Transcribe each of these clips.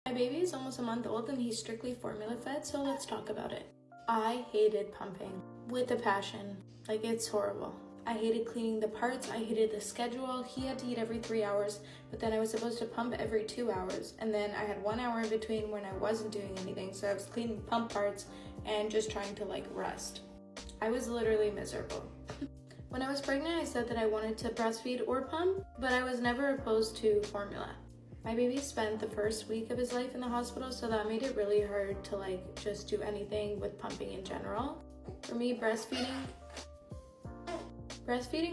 My baby is almost a month old and he's strictly formula fed, so let's talk about it. I hated pumping with a passion. Like, it's horrible. I hated cleaning the parts, I hated the schedule. He had to eat every 3 hours, but then I was supposed to pump every 2 hours. And then I had 1 hour in between when I wasn't doing anything, so I was cleaning pump parts and just trying to rest. I was literally miserable. When I was pregnant, I said that I wanted to breastfeed or pump, but I was never opposed to formula. My baby spent the first week of his life in the hospital, so that made it really hard to just do anything with pumping in general. For me, breastfeeding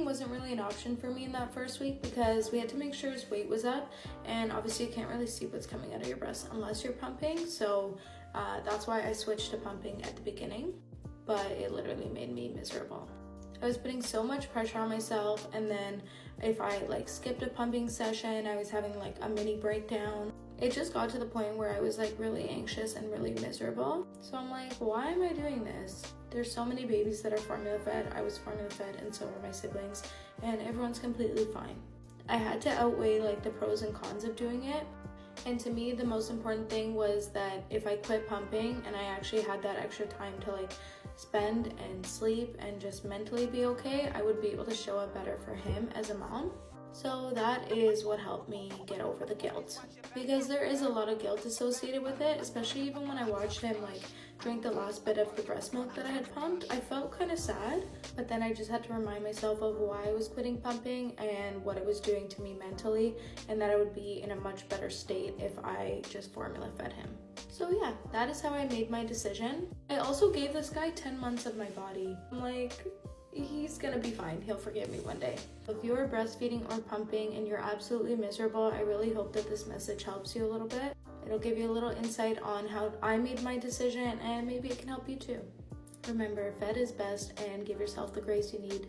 wasn't really an option for me in that first week because we had to make sure his weight was up, and obviously you can't really see what's coming out of your breast unless you're pumping, so that's why I switched to pumping at the beginning, but it literally made me miserable. I was putting so much pressure on myself, and then if I skipped a pumping session, I was having a mini breakdown. It just got to the point where I was really anxious and really miserable. So I'm like, why am I doing this? There's so many babies that are formula fed. I was formula fed and so were my siblings, and everyone's completely fine. I had to outweigh the pros and cons of doing it. And to me, the most important thing was that if I quit pumping and I actually had that extra time to spend and sleep and just mentally be okay, I would be able to show up better for him as a mom. So that is what helped me get over the guilt, because there is a lot of guilt associated with it, especially even when I watched him drink the last bit of the breast milk that I had pumped. I felt kind of sad, but then I just had to remind myself of why I was quitting pumping and what it was doing to me mentally, and that I would be in a much better state if I just formula fed him. So yeah, that is how I made my decision. I also gave this guy 10 months of my body. I'm like, he's gonna be fine. He'll forgive me one day. If you are breastfeeding or pumping and you're absolutely miserable, I really hope that this message helps you a little bit. It'll give you a little insight on how I made my decision, and maybe it can help you too. Remember, fed is best, and give yourself the grace you need.